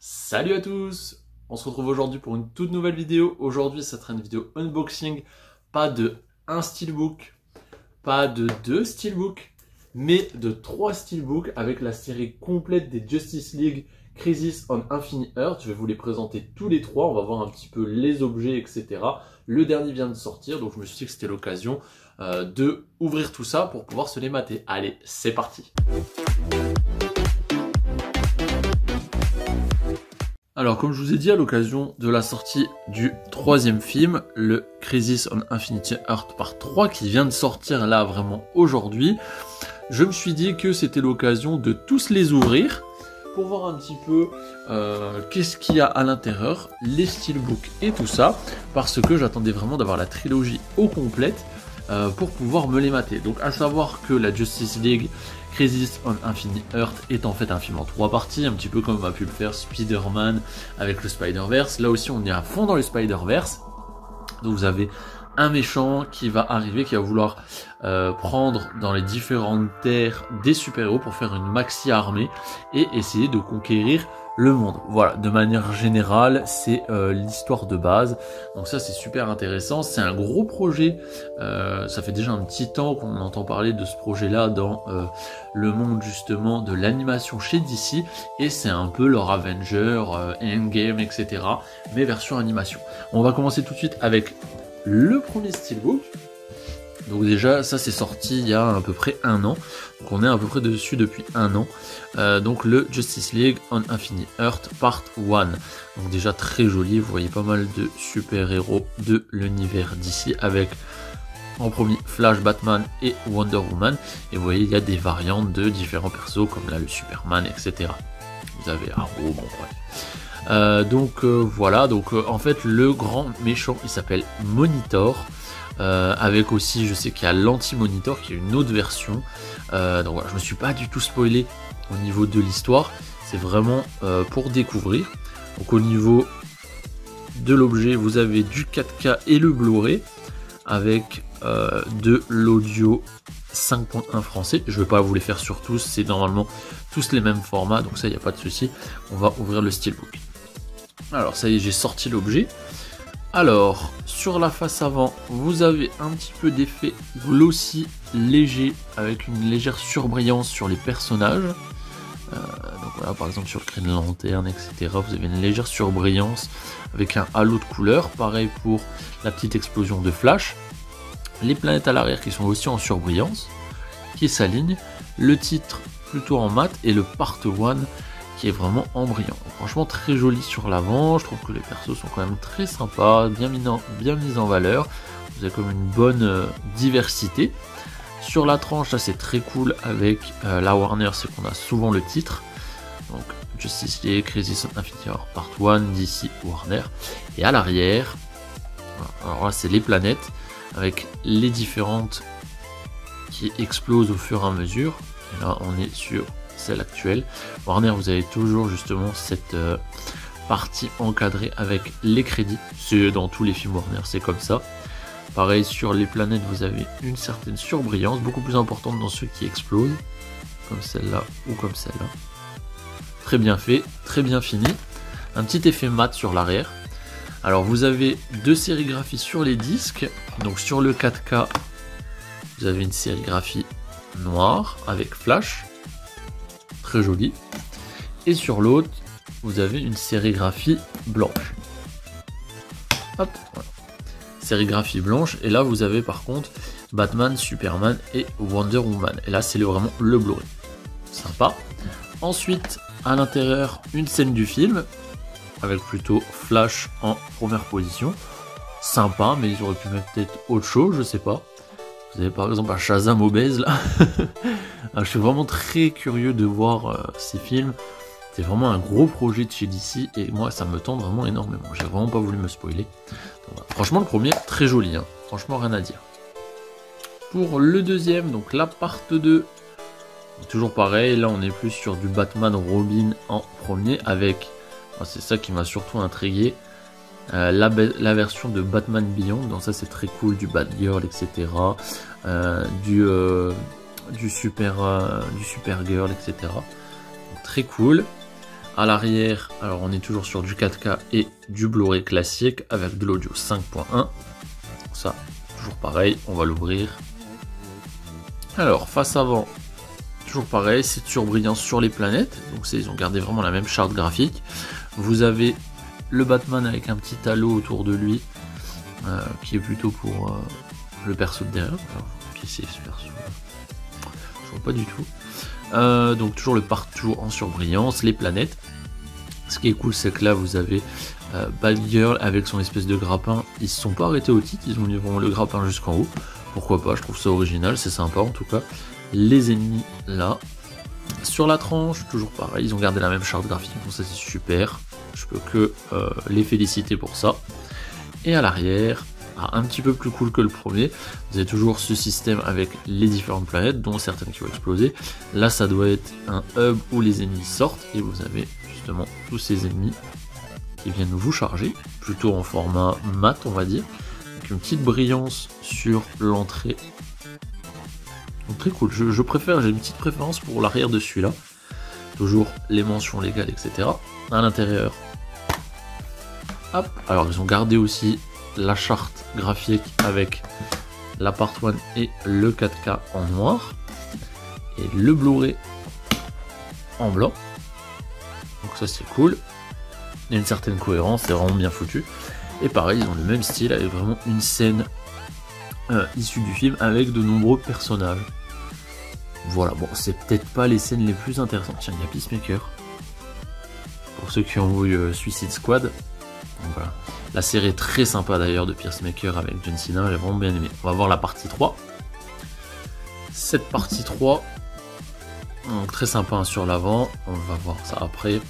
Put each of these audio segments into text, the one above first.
Salut à tous! On se retrouve aujourd'hui pour une toute nouvelle vidéo. Aujourd'hui, ça sera une vidéo unboxing. Pas de un steelbook, pas de deux steelbooks, mais de 3 steelbooks avec la série complète des Justice League Crisis on Infinite Earth. Je vais vous les présenter tous les 3. On va voir un petit peu les objets, etc. Le dernier vient de sortir, donc je me suis dit que c'était l'occasion de ouvrir tout ça pour pouvoir se les mater. Allez, c'est parti! Alors, comme je vous ai dit à l'occasion de la sortie du 3e film, le Crisis on Infinite Earth Part 3, qui vient de sortir là vraiment aujourd'hui, je me suis dit que c'était l'occasion de tous les ouvrir pour voir un petit peu qu'est-ce qu'il y a à l'intérieur, les steelbooks et tout ça, parce que j'attendais vraiment d'avoir la trilogie au complète pour pouvoir me les mater. Donc à savoir que la Justice League Crisis on Infinite Earth est en fait un film en 3 parties, un petit peu comme a pu le faire Spider-Man avec le Spider-Verse. Là aussi on est à fond dans le Spider-Verse. Donc vous avez un méchant qui va arriver, qui va vouloir prendre dans les différentes terres des super-héros pour faire une maxi armée et essayer de conquérir le monde. Voilà, de manière générale, c'est l'histoire de base. Donc ça, c'est super intéressant. C'est un gros projet. Ça fait déjà un petit temps qu'on entend parler de ce projet-là dans le monde justement de l'animation chez DC. Et c'est un peu leur Avenger, Endgame, etc. Mais version animation. On va commencer tout de suite avec le premier steelbook. Donc déjà, ça c'est sorti il y a à peu près un an. Donc on est à peu près dessus depuis un an. Donc le Justice League on Infinite Earth Part 1. Donc déjà très joli, vous voyez pas mal de super-héros de l'univers d'ici avec en premier Flash, Batman et Wonder Woman. Et vous voyez, il y a des variantes de différents persos comme là le Superman, etc. Vous avez Arrow, bon bref. Voilà, donc en fait le grand méchant il s'appelle Monitor. Avec aussi, je sais qu'il y a l'Anti-Monitor qui est une autre version. Donc voilà, je me suis pas du tout spoilé au niveau de l'histoire. C'est vraiment pour découvrir. Donc au niveau de l'objet, vous avez du 4K et le Blu-ray avec de l'audio 5.1 français. Je vais pas vous les faire sur tous, c'est normalement tous les mêmes formats, donc ça il n'y a pas de souci. On va ouvrir le steelbook. Alors ça y est, j'ai sorti l'objet. Alors, sur la face avant, vous avez un petit peu d'effet glossy léger avec une légère surbrillance sur les personnages. Donc voilà, par exemple sur le Green Lantern, etc. Vous avez une légère surbrillance avec un halo de couleur. Pareil pour la petite explosion de Flash. Les planètes à l'arrière qui sont aussi en surbrillance, qui s'alignent. Le titre plutôt en mat et le Part 1 qui est vraiment en brillant. Franchement très joli sur l'avant, je trouve que les persos sont quand même très sympas, bien mis en valeur, vous avez comme une bonne diversité. Sur la tranche, ça c'est très cool avec la Warner, c'est qu'on a souvent le titre, donc Justice League, Crisis on Infinite Earth Part 1, DC, Warner, et à l'arrière, alors là c'est les planètes, avec les différentes qui explosent au fur et à mesure, et là on est sur celle actuelle. Warner, vous avez toujours justement cette partie encadrée avec les crédits. C'est dans tous les films Warner, c'est comme ça. Pareil sur les planètes, vous avez une certaine surbrillance, beaucoup plus importante dans ceux qui explosent, comme celle-là ou comme celle-là. Très bien fait, très bien fini. Un petit effet mat sur l'arrière. Alors vous avez 2 sérigraphies sur les disques. Donc sur le 4K, vous avez une sérigraphie noire avec Flash. Très joli. Et sur l'autre, vous avez une sérigraphie blanche. Hop, voilà. Sérigraphie blanche. Et là, vous avez par contre Batman, Superman et Wonder Woman. Et là, c'est vraiment le Blu-ray. Sympa. Ensuite, à l'intérieur, une scène du film avec plutôt Flash en première position. Sympa, mais ils auraient pu mettre peut-être autre chose, je sais pas. Vous avez par exemple un Shazam obèse là. Je suis vraiment très curieux de voir ces films. C'est vraiment un gros projet de chez DC et moi ça me tente vraiment énormément. J'ai vraiment pas voulu me spoiler. Donc, voilà. Franchement le premier très joli, hein. Franchement rien à dire. Pour le deuxième, donc la part 2, toujours pareil, là on est plus sur du Batman Robin en premier avec, c'est ça qui m'a surtout intrigué, la version de Batman Beyond, donc ça c'est très cool, du Batgirl, etc. Du Supergirl, etc. Donc, très cool. À l'arrière, alors on est toujours sur du 4K et du Blu-ray classique avec de l'audio 5.1. Ça, toujours pareil, on va l'ouvrir. Alors, face avant, toujours pareil, c'est surbrillant sur les planètes. Donc ils ont gardé vraiment la même charte graphique. Vous avez le Batman avec un petit halo autour de lui, qui est plutôt pour le perso de derrière. Alors, qui c'est ce perso? Je vois pas du tout. Donc toujours le partout en surbrillance, les planètes. Ce qui est cool, c'est que là vous avez Batgirl avec son espèce de grappin. Ils se sont pas arrêtés au titre, ils ont mis vraiment le grappin jusqu'en haut. Pourquoi pas, je trouve ça original, c'est sympa en tout cas. Les ennemis là. Sur la tranche, toujours pareil, ils ont gardé la même charte graphique, donc ça c'est super. Je peux que les féliciter pour ça. Et à l'arrière, un petit peu plus cool que le premier, vous avez toujours ce système avec les différentes planètes, dont certaines qui vont exploser. Là ça doit être un hub où les ennemis sortent, et vous avez justement tous ces ennemis qui viennent vous charger, plutôt en format mat on va dire, avec une petite brillance sur l'entrée. Donc très cool, je préfère, j'ai une petite préférence pour l'arrière de celui-là. Toujours les mentions légales, etc. À l'intérieur, hop, alors ils ont gardé aussi la charte graphique avec la part 1 et le 4K en noir, et le Blu-ray en blanc. Donc ça c'est cool. Il y a une certaine cohérence, c'est vraiment bien foutu. Et pareil, ils ont le même style avec vraiment une scène issue du film avec de nombreux personnages. Voilà, bon, c'est peut-être pas les scènes les plus intéressantes. Tiens, il y a Peacemaker. Pour ceux qui ont vu Suicide Squad. Donc voilà. La série est très sympa d'ailleurs de Peacemaker avec John Cena, j'ai vraiment bien aimé. On va voir la partie 3. Cette partie 3, donc très sympa hein, sur l'avant, on va voir ça après.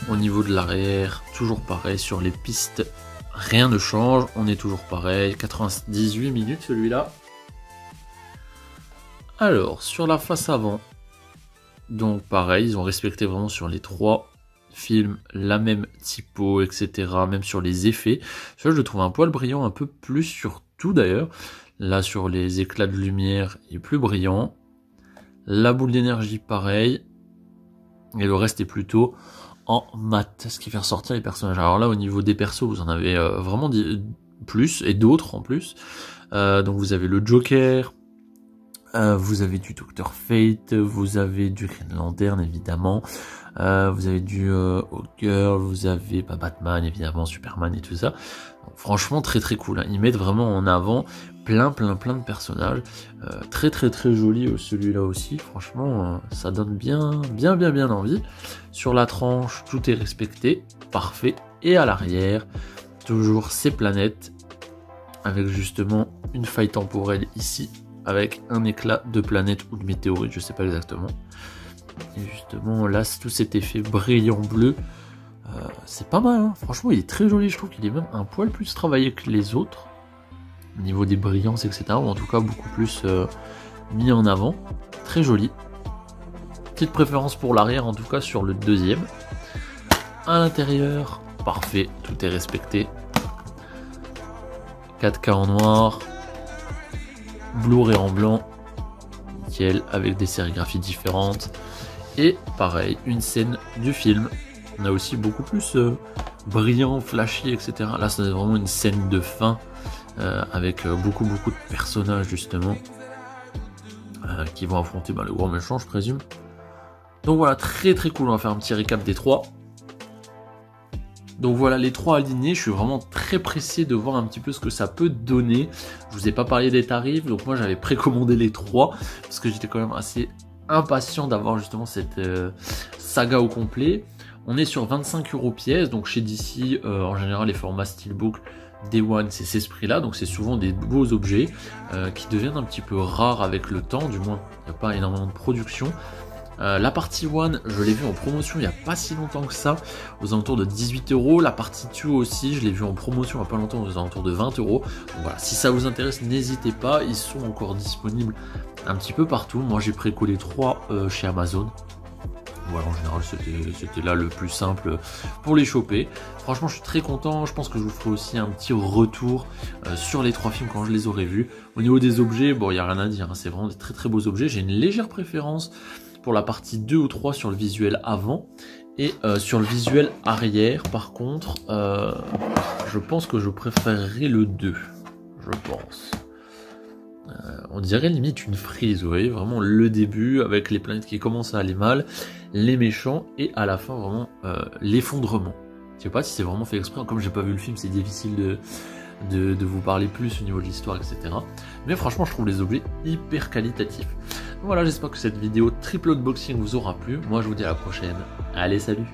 Au niveau de l'arrière, toujours pareil, sur les pistes, rien ne change, on est toujours pareil, 98 minutes celui-là. Alors, sur la face avant, donc pareil, ils ont respecté vraiment sur les 3 films la même typo, etc. Même sur les effets. Ça, je le trouve un poil brillant, un peu plus sur tout d'ailleurs. Là, sur les éclats de lumière, il est plus brillant. La boule d'énergie, pareil. Et le reste est plutôt en mat, ce qui fait ressortir les personnages. Alors là, au niveau des persos, vous en avez vraiment plus, et d'autres en plus. Donc vous avez le Joker, vous avez du Dr Fate, vous avez du Green Lantern évidemment, vous avez du Hawkgirl, vous avez Batman évidemment, Superman et tout ça. Donc, franchement très très cool, hein. Ils mettent vraiment en avant plein de personnages, très joli celui-là aussi, franchement ça donne bien envie. Sur la tranche tout est respecté, parfait, et à l'arrière toujours ces planètes avec justement une faille temporelle ici avec un éclat de planète ou de météorite, je sais pas exactement. Et justement là tout cet effet brillant bleu, c'est pas mal hein. Franchement il est très joli, je trouve qu'il est même un poil plus travaillé que les autres au niveau des brillances, etc. Ou en tout cas beaucoup plus mis en avant. Très joli. Petite préférence pour l'arrière, en tout cas sur le deuxième. À l'intérieur, parfait, tout est respecté. 4K en noir. Blu-ray en blanc. Nickel, avec des sérigraphies différentes. Et pareil, une scène du film. On a aussi beaucoup plus brillant, flashy, etc. Là, c'est vraiment une scène de fin. Avec beaucoup de personnages justement qui vont affronter le grand méchant, je présume. Donc voilà, très cool. On va faire un petit récap des 3. Donc voilà les 3 alignés. Je suis vraiment très pressé de voir un petit peu ce que ça peut donner. Je vous ai pas parlé des tarifs, donc moi j'avais précommandé les 3 parce que j'étais quand même assez impatient d'avoir justement cette saga au complet. On est sur 25 € pièce, donc chez DC en général les formats Steelbook Day One, c'est ces prix-là, donc c'est souvent des beaux objets qui deviennent un petit peu rares avec le temps, du moins il n'y a pas énormément de production. La partie 1, je l'ai vu en promotion il n'y a pas si longtemps que ça, aux alentours de 18 €. La partie 2 aussi, je l'ai vu en promotion il n'y a pas longtemps, aux alentours de 20 €. Donc voilà, si ça vous intéresse, n'hésitez pas, ils sont encore disponibles un petit peu partout. Moi j'ai précollé 3 chez Amazon. Voilà, en général c'était là le plus simple pour les choper. Franchement je suis très content, je pense que je vous ferai aussi un petit retour sur les 3 films quand je les aurai vus. Au niveau des objets, bon il n'y a rien à dire, hein, c'est vraiment des très beaux objets. J'ai une légère préférence pour la partie 2 ou 3 sur le visuel avant, Et sur le visuel arrière, par contre, je pense que je préférerais le 2. Je pense. On dirait limite une frise, vous voyez, vraiment le début avec les planètes qui commencent à aller mal, les méchants, et à la fin vraiment l'effondrement. Je sais pas si c'est vraiment fait exprès, comme j'ai pas vu le film, c'est difficile de vous parler plus au niveau de l'histoire, etc. Mais franchement, je trouve les objets hyper qualitatifs. Voilà, j'espère que cette vidéo triple unboxing vous aura plu. Moi, je vous dis à la prochaine. Allez, salut!